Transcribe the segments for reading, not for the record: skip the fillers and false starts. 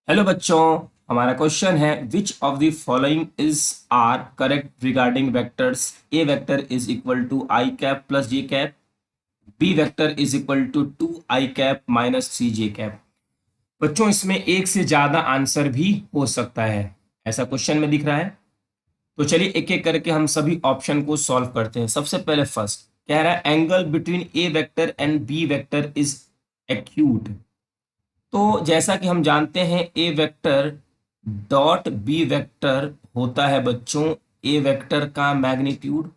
Hello बच्चों, हमारा question है which of the following is are correct regarding vectors. A vector is equal to i cap plus J cap, B vector is equal to 2 i cap minus 3 j cap. बच्चों इसमें एक से ज्यादा answer भी हो सकता है, ऐसा क्वेश्चन में दिख रहा है। तो चलिए एक एक करके हम सभी ऑप्शन को सॉल्व करते हैं। सबसे पहले फर्स्ट कह रहा है angle between A vector and B vector is acute. तो जैसा कि हम जानते हैं A vector dot B vector होता है बच्चों ए वेक्टर का मैग्नीट्यूड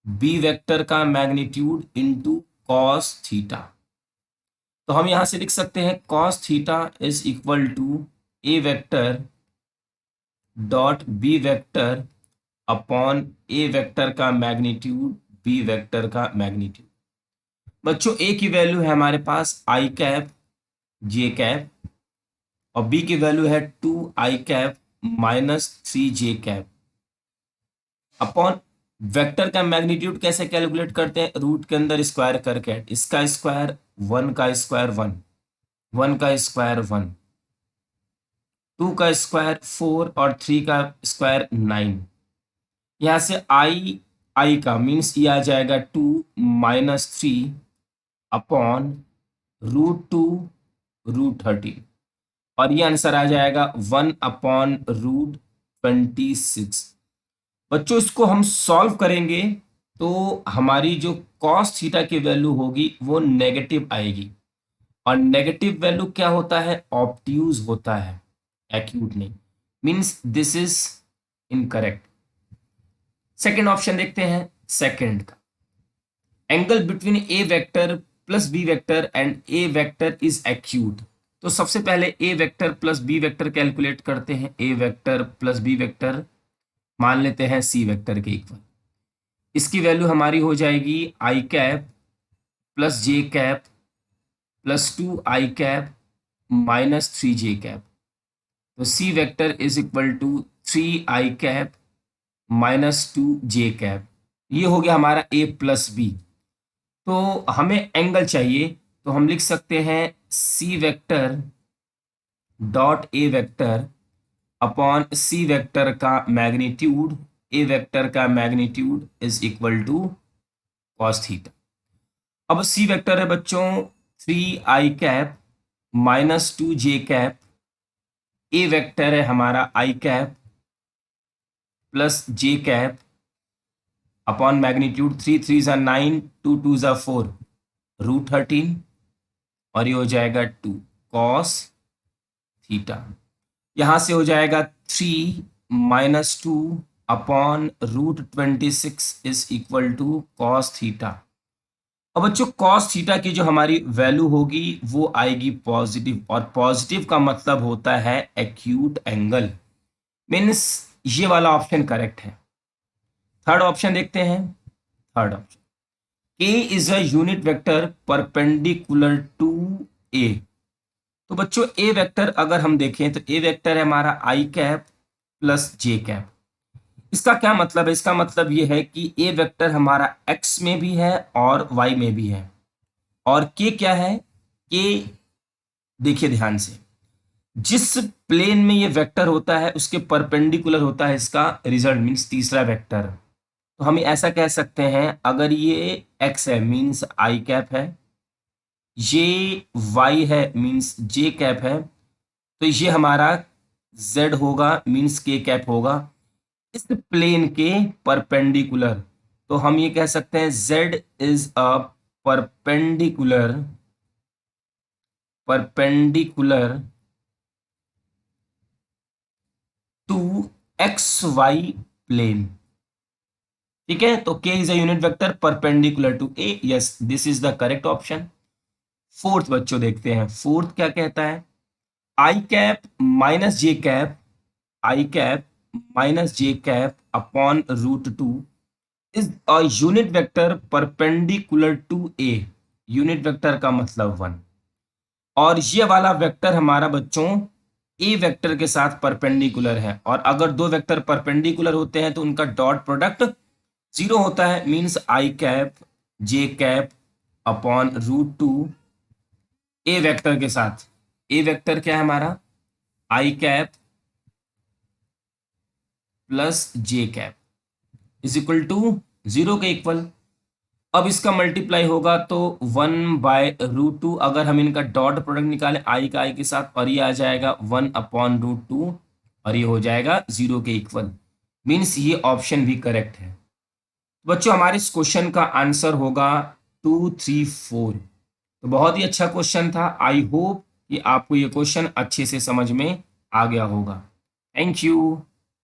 बी वेक्टर का मैग्नीट्यूड इनटू कॉस थीटा। तो हम यहां से लिख सकते हैं cos theta is equal to A vector dot B vector upon A vector का मैग्नीट्यूड बी वेक्टर का मैग्नीट्यूड। बच्चों ए की वैल्यू है हमारे पास आई कैप जे कैप और बी की वैल्यू है 2 i cap minus 3 j cap upon vector का मैग्नीट्यूड कैसे कैलकुलेट करते हैं, रूट के अंदर स्क्वायर करके इसका स्क्वायर 1 का स्क्वायर 1 का स्क्वायर 1 2 का स्क्वायर 4 और 3 का स्क्वायर 9। यहाँ से आई का मीन्स ये आ जाएगा 2 - 3 अपॉन √2 √13 और ये आंसर आ जाएगा 1/√26। बच्चों इसको हम सॉल्व करेंगे तो हमारी जो कॉस थीटा की वैल्यू होगी वो नेगेटिव आएगी और नेगेटिव वैल्यू क्या होता है, ऑब्ट्यूज होता है, एक्यूट नहीं। Means this is incorrect. Second option देखते हैं। सेकंड का angle between A vector plus B vector and A vector is acute. तो सबसे पहले A vector plus B vector calculate करते हैं। A vector plus B vector मान लेते हैं सी वेक्टर के इक्वल। इसकी वैल्यू हमारी हो जाएगी I cap plus J cap plus 2 i cap minus 3 j cap. तो C vector is equal to 3 i cap minus 2 j cap. ये हो गया हमारा ए प्लस बी। तो हमें एंगल चाहिए तो हम लिख सकते हैं C vector dot A vector upon C vector का मैग्नीट्यूड ए वेक्टर का magnitude is equal to cos theta. अब सी वेक्टर है बच्चों 3 i cap minus 2 j cap. A vector है हमारा I cap plus J cap upon magnitude 3 3 9 2 2 4 √13 और ये हो जाएगा 2 कॉस थीटा। यहां से हो जाएगा 3 - 2 upon √26 is equal to cos theta. अब बच्चों कॉस थीटा की जो हमारी वैल्यू होगी वो आएगी पॉजिटिव और पॉजिटिव का मतलब होता है एक्यूट एंगल। मीन्स ये वाला ऑप्शन करेक्ट है। थर्ड ऑप्शन देखते हैं। Third option K is a unit vector perpendicular to A. तो बच्चों ए वेक्टर अगर हम देखें तो ए वेक्टर है हमारा I cap plus J cap. इसका क्या मतलब है, इसका मतलब ये है कि ए वेक्टर हमारा एक्स में भी है और वाई में भी है। और के क्या है, के देखिए ध्यान से, जिस प्लेन में ये वेक्टर होता है उसके परपेंडिकुलर होता है इसका रिजल्ट मीन्स तीसरा वेक्टर। तो हम ऐसा कह सकते हैं अगर ये एक्स है मीन्स आई कैप है, ये वाई है मीन्स जे कैप है, तो ये हमारा जेड होगा मीन्स के कैप होगा इस प्लेन के परपेंडिकुलर। तो हम ये कह सकते हैं Z is a perpendicular perpendicular to X Y plane. ठीक है, तो K is a unit vector perpendicular to A. Yes, this is the correct option. Fourth बच्चों देखते हैं, फोर्थ क्या कहता है, I cap minus J cap I cap minus J cap upon √2 is a unit vector perpendicular to A. Unit vector का मतलब 1 और ये वाला वेक्टर हमारा बच्चों ए वेक्टर के साथ परपेंडिकुलर है और अगर दो वेक्टर परपेंडिकुलर होते हैं तो उनका डॉट प्रोडक्ट 0 होता है। Means I cap J cap upon √2 A vector के साथ। ए वेक्टर क्या है हमारा I cap plus J cap is equal to 0 के इक्वल। अब इसका मल्टीप्लाई होगा तो 1/√2, अगर हम इनका डॉट प्रोडक्ट निकालें आई का आई के साथ, और ये आ जाएगा 1/√2, और ये हो जाएगा 0 के इक्वल। मीन्स ये ऑप्शन भी करेक्ट है। बच्चों हमारे इस क्वेश्चन का आंसर होगा 2, 3, 4। तो बहुत ही अच्छा क्वेश्चन था। आई होप कि आपको ये क्वेश्चन अच्छे से समझ में आ गया होगा। Thank you.